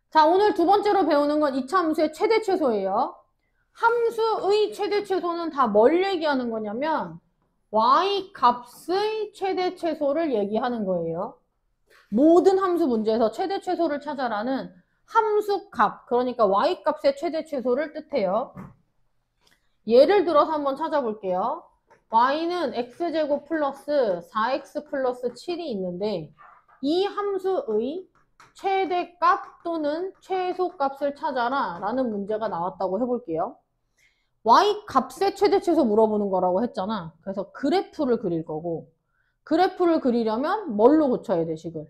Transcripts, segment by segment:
자, 오늘 두 번째로 배우는 건 이차 함수의 최대 최소예요. 함수의 최대 최소는 다 뭘 얘기하는 거냐면 y 값의 최대 최소를 얘기하는 거예요. 모든 함수 문제에서 최대 최소를 찾아라는 함수 값, 그러니까 y 값의 최대 최소를 뜻해요. 예를 들어서 한번 찾아볼게요. y는 x제곱 플러스 4x 플러스 7이 있는데 이 함수의 최대값 또는 최소값을 찾아라 라는 문제가 나왔다고 해볼게요. y 값의 최대 최소 물어보는 거라고 했잖아. 그래서 그래프를 그릴 거고, 그래프를 그리려면 뭘로 고쳐야 돼, 식을?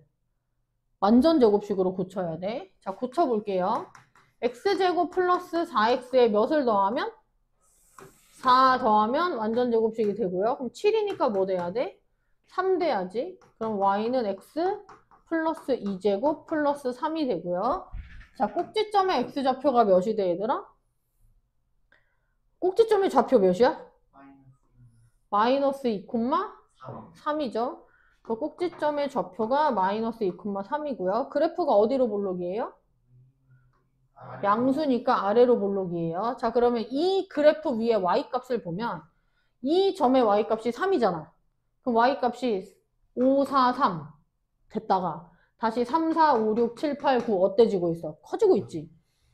완전 제곱식으로 고쳐야 돼. 자, 고쳐볼게요. x제곱 플러스 4x에 몇을 더하면? 4 더하면 완전 제곱식이 되고요. 그럼 7이니까 뭐 돼야 돼? 3 돼야지. 그럼 y는 x 플러스 2제곱 플러스 3이 되고요. 자, 꼭지점의 x좌표가 몇이 돼, 얘들아? 꼭지점의 좌표 몇이야? 마이너스 2,3이죠. 그 꼭지점의 좌표가 마이너스 2,3이고요. 그래프가 어디로 볼록이에요? 양수니까 아래로 볼록이에요. 자, 그러면 이 그래프 위에 y값을 보면 이 점의 y값이 3이잖아. 그럼 y값이 5, 4, 3 됐다가 다시 3, 4, 5, 6, 7, 8, 9 어때지고 있어? 커지고 있지.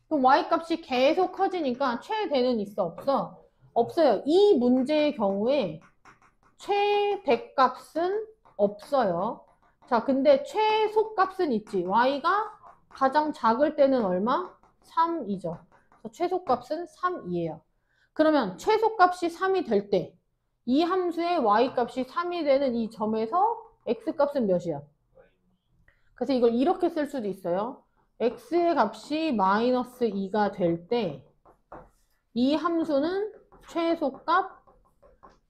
그럼 y값이 계속 커지니까 최대는 있어? 없어? 없어요. 이 문제의 경우에 최대값은 없어요. 자, 근데 최소값은 있지. y가 가장 작을 때는 얼마? 3이죠. 최소값은 3이에요. 그러면 최소값이 3이 될 때 이 함수의 y값이 3이 되는 이 점에서 x값은 몇이야? 그래서 이걸 이렇게 쓸 수도 있어요. x의 값이 마이너스 2가 될 때 이 함수는 최소값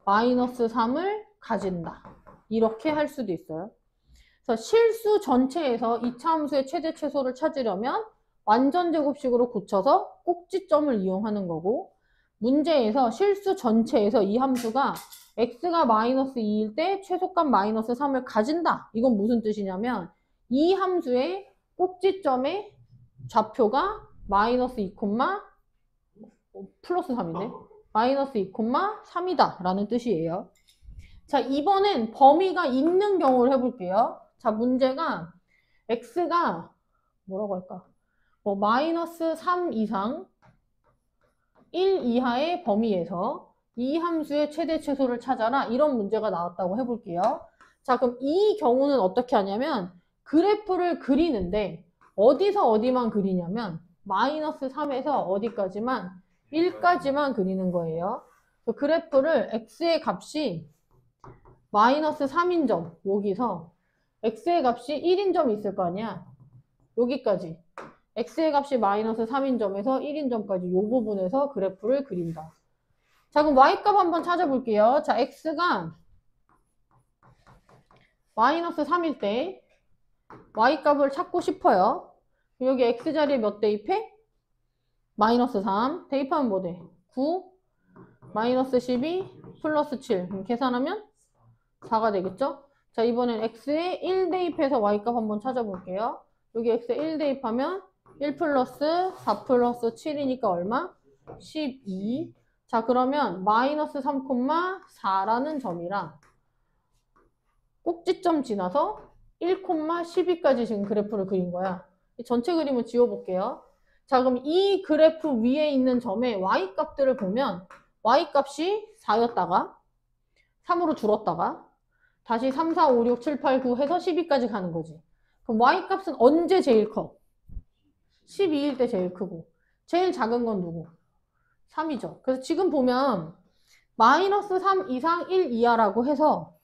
마이너스 3을 가진다. 이렇게 할 수도 있어요. 그래서 실수 전체에서 2차 함수의 최대 최소를 찾으려면 완전 제곱식으로 고쳐서 꼭지점을 이용하는 거고, 문제에서 실수 전체에서 이 함수가 x가 마이너스 2일 때 최소값 마이너스 3을 가진다. 이건 무슨 뜻이냐면 이 함수의 꼭지점의 좌표가 마이너스 2, 플러스 3인데 마이너스 2,3이다 라는 뜻이에요. 자, 이번엔 범위가 있는 경우를 해볼게요. 자, 문제가 x가 뭐라고 할까? 뭐 마이너스 3 이상 1 이하의 범위에서 이 함수의 최대 최소를 찾아라. 이런 문제가 나왔다고 해볼게요. 자, 그럼 이 경우는 어떻게 하냐면 그래프를 그리는데 어디서 어디만 그리냐면 마이너스 3에서 어디까지만? 1까지만 그리는 거예요. 그래프를 x의 값이 마이너스 3인 점, 여기서 x의 값이 1인 점이 있을 거 아니야. 여기까지. x의 값이 마이너스 3인 점에서 1인 점까지 이 부분에서 그래프를 그린다. 자, 그럼 y값 한번 찾아볼게요. 자, x가 마이너스 3일 때 y값을 찾고 싶어요. 여기 x자리에 몇 대입해? 마이너스 3. 대입하면 뭐 돼? 9, 마이너스 12, 플러스 7. 그럼 계산하면 4가 되겠죠? 자, 이번엔 x에 1 대입해서 y값 한번 찾아볼게요. 여기 x에 1 대입하면 1 플러스 4 플러스 7이니까 얼마? 12. 자, 그러면 마이너스 3,4라는 점이랑 꼭지점 지나서 1,12까지 지금 그래프를 그린 거야. 전체 그림을 지워볼게요. 자, 그럼 이 그래프 위에 있는 점의 y값들을 보면 y값이 4였다가 3으로 줄었다가 다시 3, 4, 5, 6, 7, 8, 9 해서 12까지 가는 거지. 그럼 y값은 언제 제일 커? 12일 때 제일 크고 제일 작은 건 누구? 3이죠. 그래서 지금 보면 마이너스 3 이상 1 이하라고 해서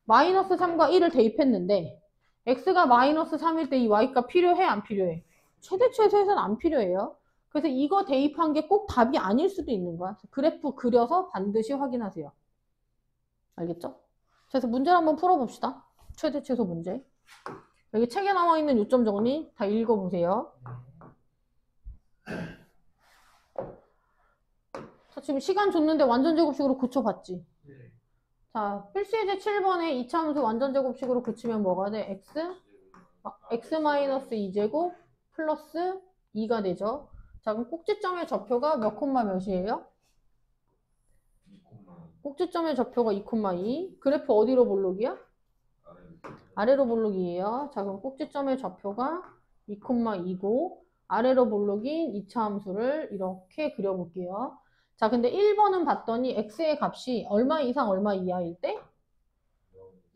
마이너스 3과 1을 대입했는데 x가 마이너스 3일 때 이 y값 필요해? 안 필요해? 최대 최소에서는 안 필요해요. 그래서 이거 대입한 게 꼭 답이 아닐 수도 있는 거야. 그래프 그려서 반드시 확인하세요. 알겠죠? 그래서 문제를 한번 풀어봅시다. 최대 최소 문제. 여기 책에 나와 있는 요점 정리 다 읽어보세요. 지금 시간 줬는데 완전 제곱식으로 고쳐봤지? 자, 필수예제 7번에 2차 함수 완전 제곱식으로 고치면 뭐가 돼? x x-2제곱 플러스 2가 되죠. 자, 그럼 꼭지점의 좌표가 몇 콤마 몇이에요? 꼭지점의 좌표가 2,2. 그래프 어디로 볼록이야? 아래로 볼록이에요. 자, 그럼 꼭지점의 좌표가 2,2고 아래로 볼록인 2차 함수를 이렇게 그려볼게요. 자, 근데 1번은 봤더니 x의 값이 얼마 이상 얼마 이하일 때?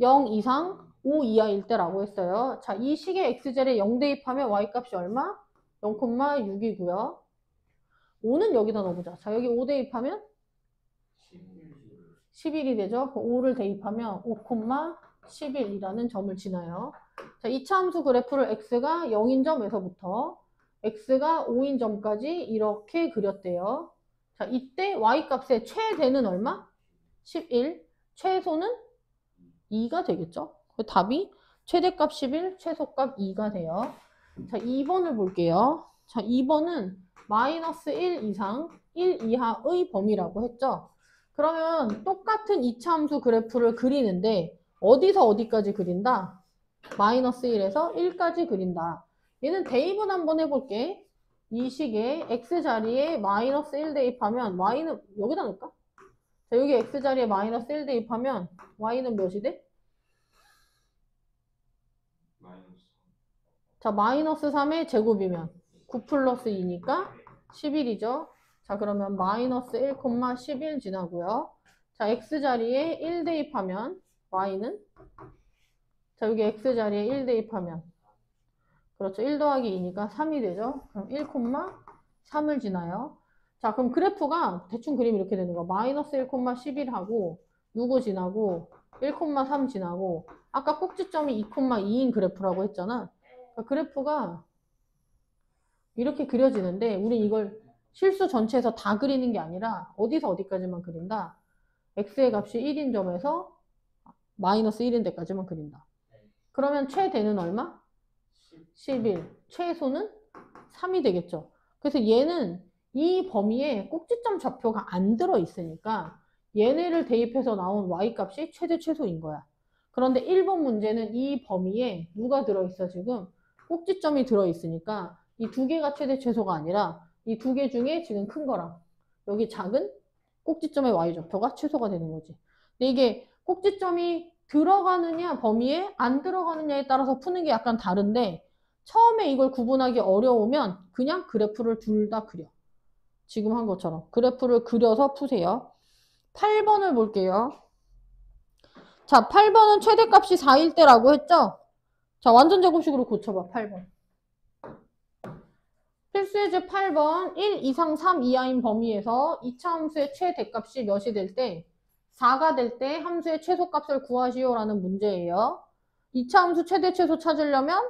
0 이상 5 이하일 때라고 했어요. 자, 이 식의 x절에 0 대입하면 y값이 얼마? 0,6이고요. 5는 여기다 넣어보자. 자, 여기 5 대입하면 11이 되죠. 5를 대입하면 5,11이라는 점을 지나요. 자, 2차 함수 그래프를 x가 0인 점에서부터 x가 5인 점까지 이렇게 그렸대요. 자, 이때 y값의 최대는 얼마? 11. 최소는 2가 되겠죠. 그 답이 최대값 11, 최소값 2가 돼요. 자, 2번을 볼게요. 자, 2번은 마이너스 1 이상 1 이하의 범위라고 했죠. 그러면 똑같은 2차 함수 그래프를 그리는데 어디서 어디까지 그린다? 마이너스 1에서 1까지 그린다. 얘는 대입은 한번 해볼게. 이 식에 x자리에 마이너스 1 대입하면 y는 여기다 넣을까? 자, 여기 x자리에 마이너스 1 대입하면 y는 몇이 돼? 자, 마이너스 3의 제곱이면 9 플러스 2니까 11이죠. 자, 그러면 마이너스 1,11 지나고요. 자, x자리에 1 대입하면 y는? 자, 여기 x자리에 1 대입하면 그렇죠. 1 더하기 2니까 3이 되죠. 그럼 1,3을 지나요. 자, 그럼 그래프가 대충 그림 이렇게 되는 거. 마이너스 1,11하고 6을 지나고 1,3 지나고 아까 꼭지점이 2,2인 그래프라고 했잖아. 그러니까 그래프가 이렇게 그려지는데 우리 이걸 실수 전체에서 다 그리는 게 아니라 어디서 어디까지만 그린다. x의 값이 1인 점에서 마이너스 1인 데까지만 그린다. 그러면 최대는 얼마? 11. 최소는 3이 되겠죠. 그래서 얘는 이 범위에 꼭지점 좌표가 안 들어있으니까 얘네를 대입해서 나온 y값이 최대 최소인 거야. 그런데 1번 문제는 이 범위에 누가 들어있어 지금? 꼭지점이 들어있으니까 이 두 개가 최대 최소가 아니라 이 두 개 중에 지금 큰 거랑 여기 작은 꼭지점의 y좌표가 최소가 되는 거지. 근데 이게 꼭지점이 들어가느냐 범위에 안 들어가느냐에 따라서 푸는 게 약간 다른데 처음에 이걸 구분하기 어려우면 그냥 그래프를 둘 다 그려. 지금 한 것처럼 그래프를 그려서 푸세요. 8번을 볼게요. 자, 8번은 최대값이 4일 때라고 했죠? 자, 완전 제곱식으로 고쳐봐. 8번. 필수예제 8번 1 이상 3 이하인 범위에서 2차 함수의 최대값이 몇이 될 때? 4가 될 때 함수의 최소값을 구하시오라는 문제예요. 2차 함수 최대 최소 찾으려면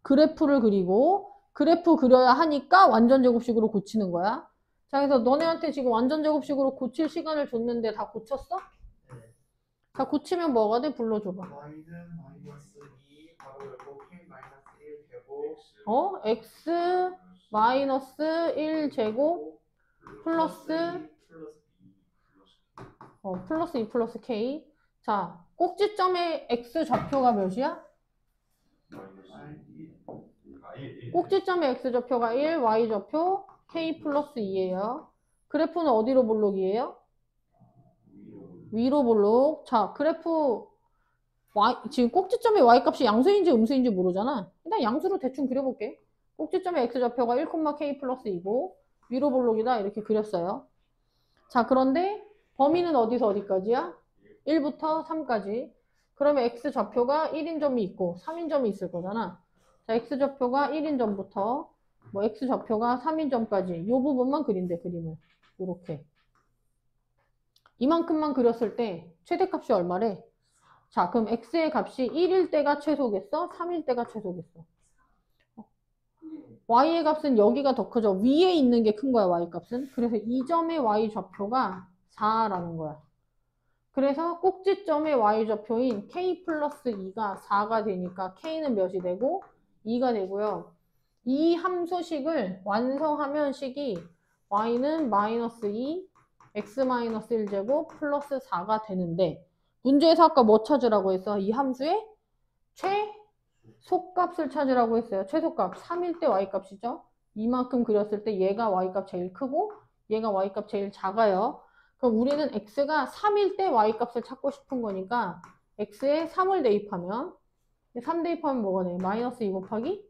그래프를 그리고 그래프 그려야 하니까 완전 제곱식으로 고치는 거야. 자, 그래서 너네한테 지금 완전 제곱식으로 고칠 시간을 줬는데 다 고쳤어? 네. 자, 고치면 뭐가 돼? 불러줘봐. y는 마이너스 2 바로 열고 k 마이너스 1 제곱 x 마이너스 1 제곱 플러스 플러스 2 플러스 k. 자, 꼭지점의 x 좌표가 몇이야? 꼭지점의 x 좌표가 1, y 좌표 k 플러스 2예요. 그래프는 어디로 볼록이에요? 위로 볼록. 자, 그래프 지금 꼭지점의 y값이 양수인지 음수인지 모르잖아. 일단 양수로 대충 그려볼게. 꼭지점의 x좌표가 1,k 플러스 2고 위로 볼록이다 이렇게 그렸어요. 자, 그런데 범위는 어디서 어디까지야? 1부터 3까지. 그러면 x좌표가 1인 점이 있고 3인 점이 있을 거잖아. 자, x좌표가 1인 점부터 x좌표가 3인 점까지 이 부분만 그린대, 그림을. 이렇게. 이만큼만 그렸을 때 최대값이 얼마래? 자, 그럼 x의 값이 1일 때가 최소겠어? 3일 때가 최소겠어? y의 값은 여기가 더 크죠? 위에 있는 게 큰 거야, y값은. 그래서 이 점의 y좌표가 4라는 거야. 그래서 꼭지점의 y좌표인 k 플러스 2가 4가 되니까 k는 몇이 되고? 2가 되고요. 이 함수식을 완성하면 식이 y는 마이너스 2, x 마이너스 1제곱 플러스 4가 되는데 문제에서 아까 뭐 찾으라고 했어? 이 함수의 속값을 찾으라고 했어요. 최소값 3일 때 y값이죠. 이만큼 그렸을 때 얘가 y값 제일 크고 얘가 y값 제일 작아요. 그럼 우리는 x가 3일 때 y값을 찾고 싶은 거니까 x에 3을 대입하면 3 대입하면 뭐가 돼? 마이너스 2 곱하기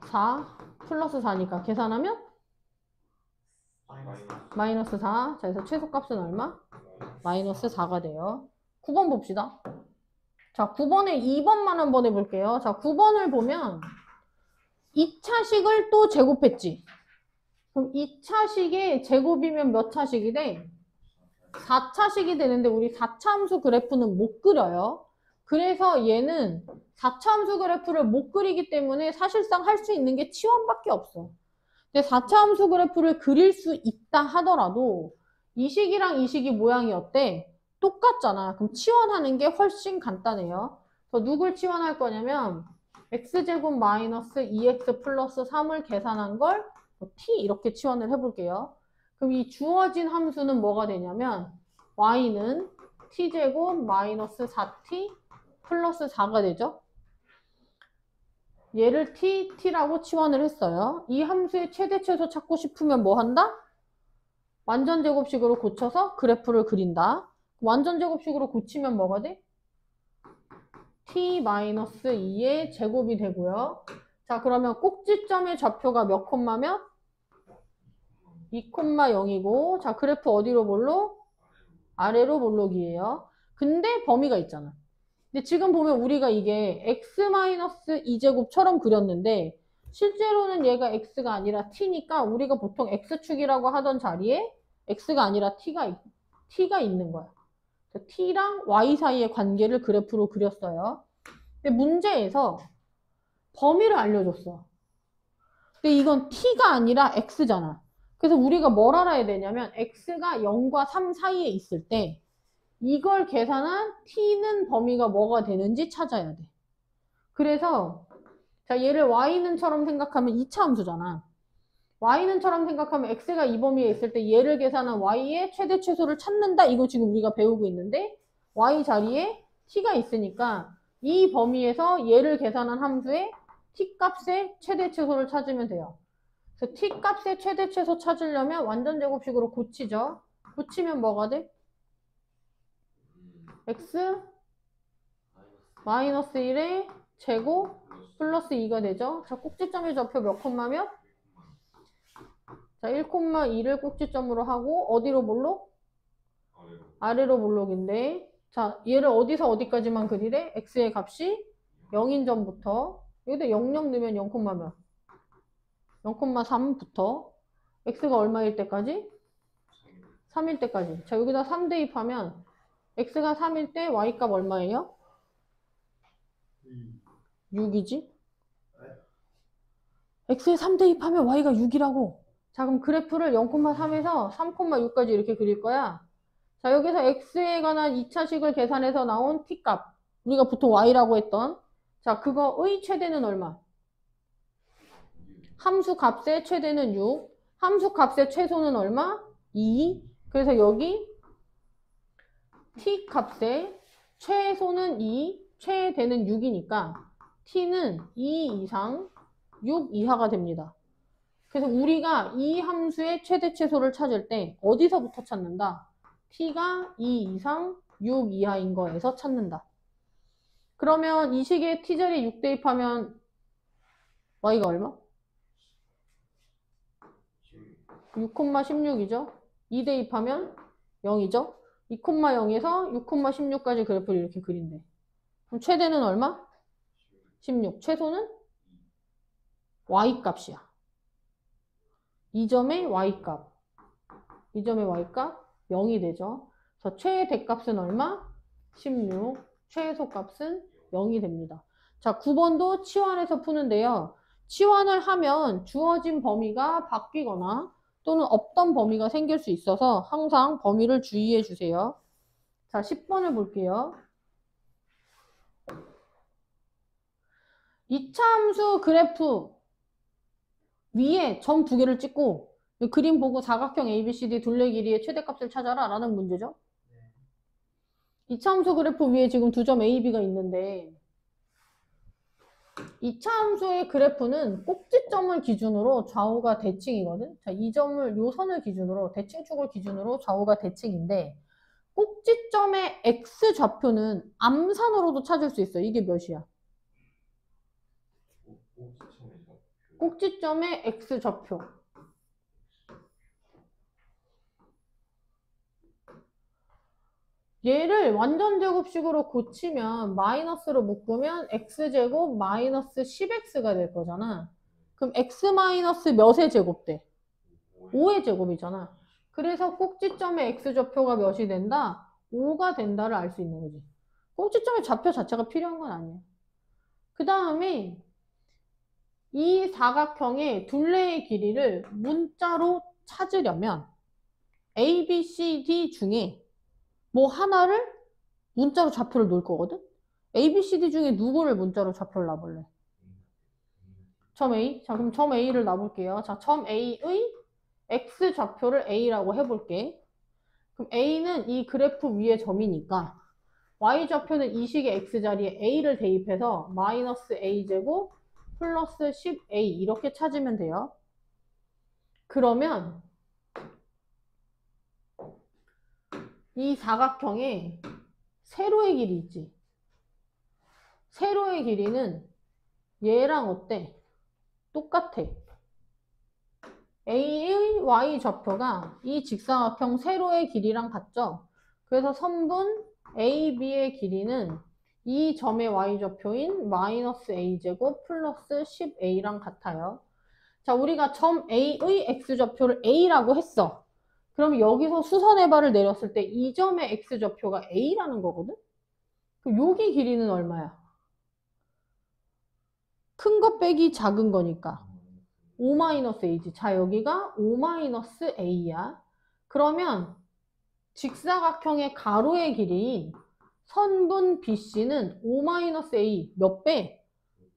4 플러스 4니까 계산하면 마이너스 4. 자, 그래서 최소값은 얼마? 마이너스 4가 돼요. 9번 봅시다. 자, 9번에 2번만 한번 해볼게요. 자, 9번을 보면 2차식을 또 제곱했지. 그럼 2차식의 제곱이면 몇 차식이 돼? 4차식이 되는데 우리 4차 함수 그래프는 못 그려요. 그래서 얘는 4차 함수 그래프를 못 그리기 때문에 사실상 할 수 있는 게 치환밖에 없어. 근데 4차 함수 그래프를 그릴 수 있다 하더라도 이 식이랑 이 식이 모양이 어때? 똑같잖아. 그럼 치환하는 게 훨씬 간단해요. 그래서 누굴 치환할 거냐면 x제곱 마이너스 2x 플러스 3을 계산한 걸 t 이렇게 치환을 해볼게요. 그럼 이 주어진 함수는 뭐가 되냐면 y는 t제곱 마이너스 4t 플러스 4가 되죠. 얘를 t라고 치환을 했어요. 이 함수의 최대 최소 찾고 싶으면 뭐 한다? 완전 제곱식으로 고쳐서 그래프를 그린다. 완전 제곱식으로 고치면 뭐가 돼? t-2의 제곱이 되고요. 자, 그러면 꼭지점의 좌표가 몇 콤마 몇? 2,0이고 자, 그래프 어디로 볼록? 아래로 볼록이에요. 근데 범위가 있잖아. 근데 지금 보면 우리가 이게 x-2제곱처럼 그렸는데 실제로는 얘가 x가 아니라 t니까 우리가 보통 x축이라고 하던 자리에 x가 아니라 t가 있는 거야. t랑 y 사이의 관계를 그래프로 그렸어요. 근데 문제에서 범위를 알려줬어. 근데 이건 t가 아니라 x잖아. 그래서 우리가 뭘 알아야 되냐면 x가 0과 3 사이에 있을 때 이걸 계산한 t는 범위가 뭐가 되는지 찾아야 돼. 그래서 자, 얘를 y는처럼 생각하면 2차 함수잖아. y는처럼 생각하면 x가 이 범위에 있을 때 얘를 계산한 y의 최대 최소를 찾는다. 이거 지금 우리가 배우고 있는데 y 자리에 t가 있으니까 이 범위에서 얘를 계산한 함수의 t 값의 최대 최소를 찾으면 돼요. 그래서 t 값의 최대 최소 찾으려면 완전 제곱식으로 고치죠. 고치면 뭐가 돼? x 마이너스 1의 제곱 플러스 2가 되죠. 자, 꼭지점의 좌표 몇 콤마 몇? 자, 1,2를 꼭지점으로 하고 어디로 볼록? 아래로 볼록인데 자, 얘를 어디서 어디까지만 그리래? x의 값이 0인 점부터 여기다 00 넣으면 0, 몇? 0,3부터 x가 얼마일 때까지? 3일 때까지. 자, 여기다 3 대입하면 x가 3일 때 y값 얼마예요? 6이지? x에 3 대입하면 y가 6이라고. 자, 그럼 그래프를 0,3에서 3,6까지 이렇게 그릴 거야. 자, 여기서 x에 관한 2차식을 계산해서 나온 t값. 우리가 보통 y라고 했던. 자, 그거의 최대는 얼마? 함수 값의 최대는 6. 함수 값의 최소는 얼마? 2. 그래서 여기 t 값의 최소는 2, 최대는 6이니까 t는 2 이상 6 이하가 됩니다. 그래서 우리가 이 함수의 최대 최소를 찾을 때 어디서부터 찾는다? t가 2 이상 6 이하인 거에서 찾는다. 그러면 이 식에 t자리에 6 대입하면 y가 얼마? 6,16이죠. 2 대입하면 0이죠. 2,0에서 6,16까지 그래프를 이렇게 그린대. 그럼 최대는 얼마? 16. 최소는 y값이야. 이 점의 y값. 이 점의 y값 0이 되죠. 그래서 최대값은 얼마? 16. 최소값은 0이 됩니다. 자, 9번도 치환해서 푸는데요. 치환을 하면 주어진 범위가 바뀌거나 또는 없던 범위가 생길 수 있어서 항상 범위를 주의해 주세요. 자, 10번을 볼게요. 2차 함수 그래프 위에 점 2개를 찍고 그림 보고 사각형 ABCD 둘레 길이의 최대값을 찾아라 라는 문제죠. 2차 함수 그래프 위에 지금 두 점 A, B가 있는데 이차 함수의 그래프는 꼭지점을 기준으로 좌우가 대칭이거든. 자, 이 점을, 요 선을 기준으로, 대칭축을 기준으로 좌우가 대칭인데, 꼭지점의 x 좌표는 암산으로도 찾을 수 있어. 이게 몇이야? 꼭지점의 x 좌표. 얘를 완전 제곱식으로 고치면 마이너스로 묶으면 x제곱 마이너스 10x가 될 거잖아. 그럼 x 마이너스 몇의 제곱 돼? 5의 제곱이잖아. 그래서 꼭지점의 x좌표가 몇이 된다? 5가 된다를 알 수 있는 거지. 꼭지점의 좌표 자체가 필요한 건 아니야. 그 다음에 이 사각형의 둘레의 길이를 문자로 찾으려면 A, B, C, D 중에 뭐 하나를 문자로 좌표를 놓을 거거든? A, B, C, D 중에 누구를 문자로 좌표를 놔볼래? 점 A. 자, 그럼 점 A를 놔볼게요. 자, 점 A의 X 좌표를 A라고 해볼게. 그럼 A는 이 그래프 위에 점이니까 Y 좌표는 이 식의 X 자리에 A를 대입해서 마이너스 A제곱 플러스 10A 이렇게 찾으면 돼요. 그러면 이 사각형에 세로의 길이 있지. 세로의 길이는 얘랑 어때? 똑같아. A의 Y 좌표가 이 직사각형 세로의 길이랑 같죠? 그래서 선분 AB의 길이는 이 점의 Y 좌표인 마이너스 A제곱 플러스 10A랑 같아요. 자, 우리가 점 A의 X 좌표를 A라고 했어. 그럼 여기서 수선의 발을 내렸을 때 이 점의 X 좌표가 A라는 거거든? 그럼 여기 길이는 얼마야? 큰 거 빼기 작은 거니까 5-A지. 자, 여기가 5-A야. 그러면 직사각형의 가로의 길이인 선분 BC는 5-A 몇 배?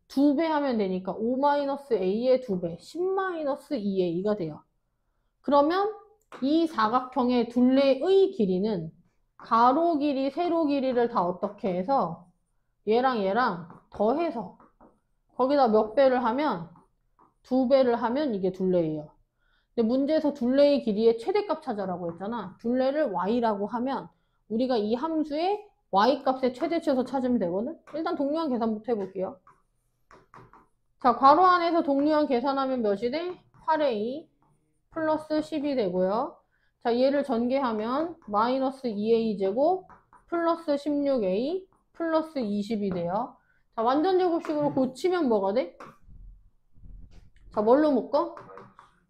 2배 하면 되니까 5-A의 2배, 10-2A가 돼요. 그러면 이 사각형의 둘레의 길이는 가로 길이, 세로 길이를 다 어떻게 해서 얘랑 얘랑 더해서 거기다 몇 배를 하면 2배를 하면 이게 둘레예요. 근데 문제에서 둘레의 길이의 최대값 찾아라고 했잖아. 둘레를 y라고 하면 우리가 이 함수의 y값의 최대치에서 찾으면 되거든. 일단 동류한 계산부터 해볼게요. 자, 괄호 안에서 동류한 계산하면 몇이 돼? 8a 플러스 10이 되고요. 자, 얘를 전개하면 마이너스 2a제곱 플러스 16a 플러스 20이 돼요. 자, 완전 제곱식으로 고치면 뭐가 돼? 자, 뭘로 묶어?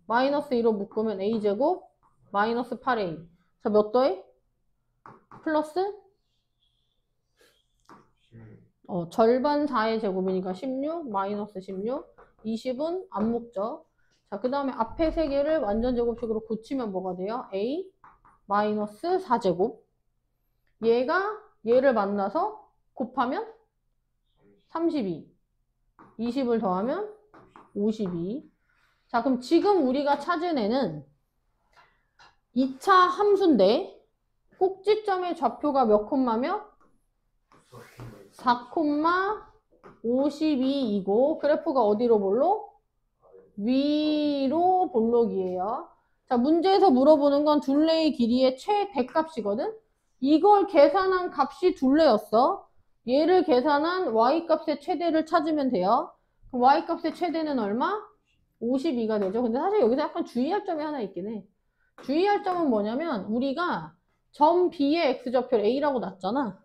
마이너스 2로 묶으면 a제곱 마이너스 8a. 자, 몇 더해? 플러스? 절반 4의 제곱이니까 16, 마이너스 16, 20은 안 묶죠. 자, 그 다음에 앞에 세 개를 완전 제곱식으로 고치면 뭐가 돼요? a 마이너스 4제곱. 얘가 얘를 만나서 곱하면 32. 20을 더하면 52. 자, 그럼 지금 우리가 찾은 애는 2차 함수인데 꼭지점의 좌표가 몇 콤마며? 4,52이고 그래프가 어디로 볼록? 위로 볼록이에요. 자, 문제에서 물어보는 건 둘레의 길이의 최대값이거든? 이걸 계산한 값이 둘레였어. 얘를 계산한 y값의 최대를 찾으면 돼요. 그럼 y값의 최대는 얼마? 52가 되죠. 근데 사실 여기서 약간 주의할 점이 하나 있긴 해. 주의할 점은 뭐냐면 우리가 점 B의 x좌표를 A라고 놨잖아.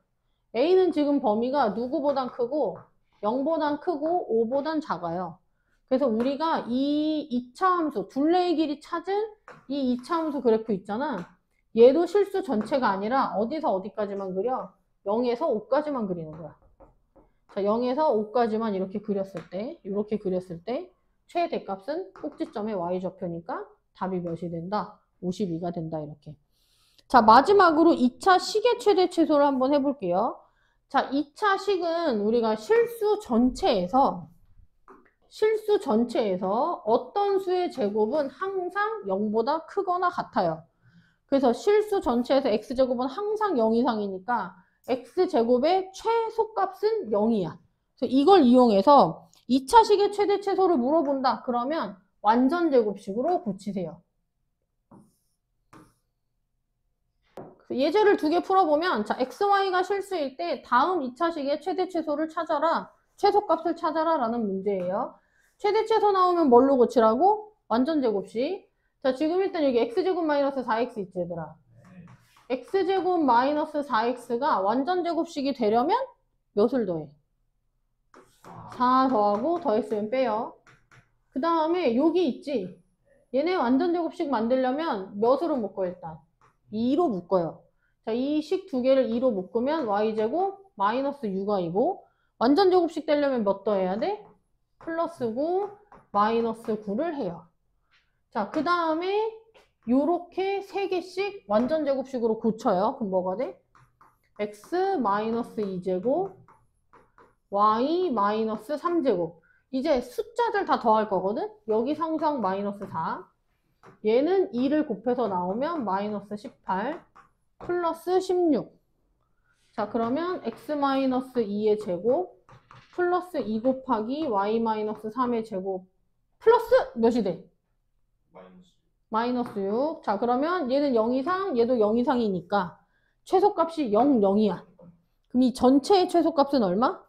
A는 지금 범위가 누구보단 크고 0보단 크고 5보단 작아요. 그래서 우리가 이 2차 함수, 둘레의 길이 찾은 이 2차 함수 그래프 있잖아. 얘도 실수 전체가 아니라 어디서 어디까지만 그려? 0에서 5까지만 그리는 거야. 자, 0에서 5까지만 이렇게 그렸을 때 최대값은 꼭지점의 y좌표니까 답이 몇이 된다? 52가 된다 이렇게. 자, 마지막으로 2차 식의 최대 최소를 한번 해볼게요. 자, 2차 식은 우리가 실수 전체에서 어떤 수의 제곱은 항상 0보다 크거나 같아요. 그래서 실수 전체에서 x제곱은 항상 0 이상이니까 x제곱의 최소값은 0이야. 그래서 이걸 이용해서 2차식의 최대 최소를 물어본다. 그러면 완전 제곱식으로 고치세요. 예제를 2개 풀어보면 자, XY가 실수일 때 다음 2차식의 최대 최소를 찾아라. 최소값을 찾아라 라는 문제예요. 최대 최소 나오면 뭘로 고치라고? 완전 제곱식. 자, 지금 일단 여기 x제곱 마이너스 4x 있지 얘들아. x제곱 마이너스 4x가 완전 제곱식이 되려면 몇을 더해? 4 더하고 더했으면 빼요. 그 다음에 여기 있지. 얘네 완전 제곱식 만들려면 몇으로 묶어 일단? 2로 묶어요. 자, 이 식 2개를 2로 묶으면 y제곱 마이너스 6y고 완전 제곱식 되려면 몇 더해야 돼? 플러스 9 마이너스 9를 해요. 자, 그 다음에 요렇게 3개씩 완전 제곱식으로 고쳐요. 그럼 뭐가 돼? x 마이너스 2제곱 y 마이너스 3제곱. 이제 숫자들 다 더할 거거든? 여기 상수항 마이너스 4. 얘는 2를 곱해서 나오면 마이너스 18 플러스 16. 자, 그러면 x 마이너스 2의 제곱 플러스 2 곱하기 y 마이너스 3의 제곱 플러스 몇이 돼? 마이너스 6. 자, 그러면 얘는 0 이상, 얘도 0 이상이니까 최소값이 0, 0이야. 그럼 이 전체의 최소값은 얼마?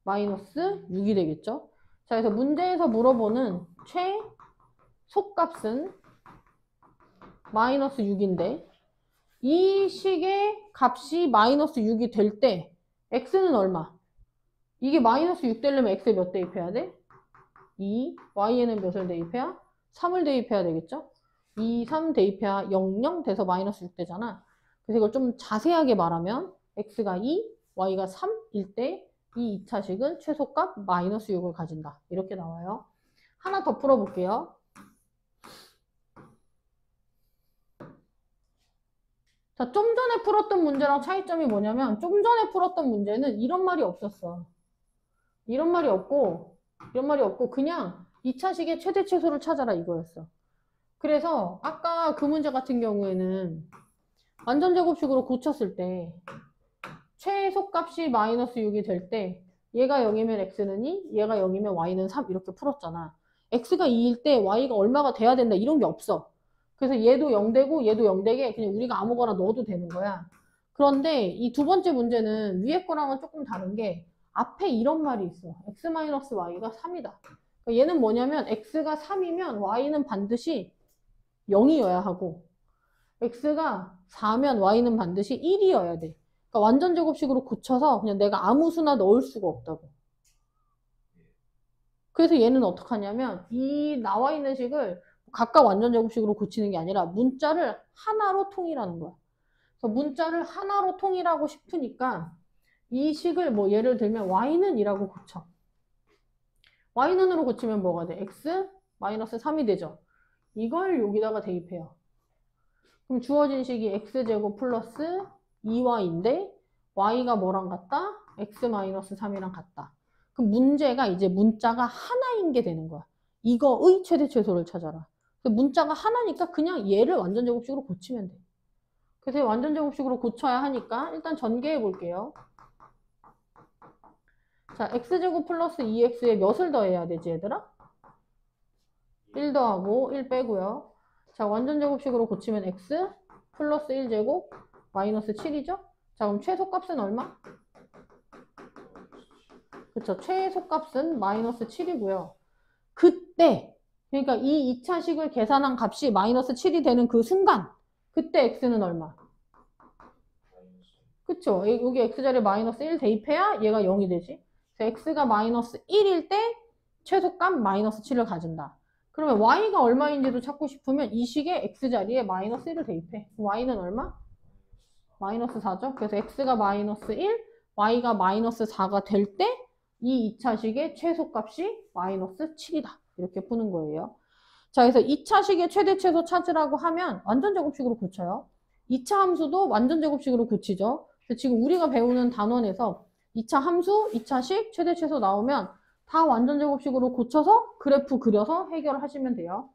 마이너스 6이 되겠죠? 자, 그래서 문제에서 물어보는 최소값은 마이너스 6인데 이 식의 값이 마이너스 6이 될 때 x는 얼마? 이게 마이너스 6 되려면 x에 몇 대입해야 돼? 2. y에는 몇을 대입해야? 3을 대입해야 되겠죠? 2, 3 대입해야 0, 0 돼서 마이너스 6 되잖아. 그래서 이걸 좀 자세하게 말하면 x가 2, y가 3일 때 이 2차식은 최소값 마이너스 6을 가진다. 이렇게 나와요. 하나 더 풀어볼게요. 자, 좀 전에 풀었던 문제랑 차이점이 뭐냐면 좀 전에 풀었던 문제는 이런 말이 없었어. 이런 말이 없고 그냥 2차식의 최대 최소를 찾아라 이거였어. 그래서 아까 그 문제 같은 경우에는 완전 제곱식으로 고쳤을 때 최소값이 마이너스 6이 될 때 얘가 0이면 x는 2, 얘가 0이면 y는 3 이렇게 풀었잖아. x가 2일 때 y가 얼마가 돼야 된다 이런 게 없어. 그래서 얘도 0 되고 얘도 0 되게 그냥 우리가 아무거나 넣어도 되는 거야. 그런데 이 두 번째 문제는 위에 거랑은 조금 다른 게 앞에 이런 말이 있어. x-y가 3이다. 그러니까 얘는 뭐냐면 x가 3이면 y는 반드시 0이어야 하고 x가 4면 y는 반드시 1이어야 돼. 그러니까 완전 제곱식으로 고쳐서 그냥 내가 아무 수나 넣을 수가 없다고. 그래서 얘는 어떻게 하냐면 이 나와 있는 식을 각각 완전 제곱식으로 고치는 게 아니라 문자를 하나로 통일하는 거야. 그래서 문자를 하나로 통일하고 싶으니까 이 식을 뭐 예를 들면 y는 이라고 고쳐. y는으로 고치면 뭐가 돼? x 마이너스 3이 되죠. 이걸 여기다가 대입해요. 그럼 주어진 식이 x제곱 플러스 2y인데 y가 뭐랑 같다? x 마이너스 3이랑 같다. 그럼 문제가 이제 문자가 하나인 게 되는 거야. 이거의 최대 최소를 찾아라. 문자가 하나니까 그냥 얘를 완전 제곱식으로 고치면 돼. 그래서 완전 제곱식으로 고쳐야 하니까 일단 전개해 볼게요. 자, x제곱 플러스 2x에 몇을 더해야 되지 얘들아? 1 더하고 1 빼고요. 자, 완전 제곱식으로 고치면 x 플러스 1제곱 마이너스 7이죠? 자, 그럼 최소값은 얼마? 그쵸, 최소값은 마이너스 7이고요. 그때 그러니까 이 2차식을 계산한 값이 마이너스 7이 되는 그 순간 그때 x는 얼마? 그쵸? 여기 x자리에 마이너스 1 대입해야 얘가 0이 되지. 그래서 x가 마이너스 1일 때 최소값 마이너스 7을 가진다. 그러면 y가 얼마인지도 찾고 싶으면 이 식의 x자리에 마이너스 1을 대입해. y는 얼마? 마이너스 4죠. 그래서 x가 마이너스 1, y가 마이너스 4가 될 때 이 2차식의 최소값이 마이너스 7이다. 이렇게 푸는 거예요. 자, 그래서 2차식의 최대 최소 찾으라고 하면 완전 제곱식으로 고쳐요. 2차 함수도 완전 제곱식으로 고치죠. 지금 우리가 배우는 단원에서 2차 함수, 2차식, 최대 최소 나오면 다 완전 제곱식으로 고쳐서 그래프 그려서 해결을 하시면 돼요.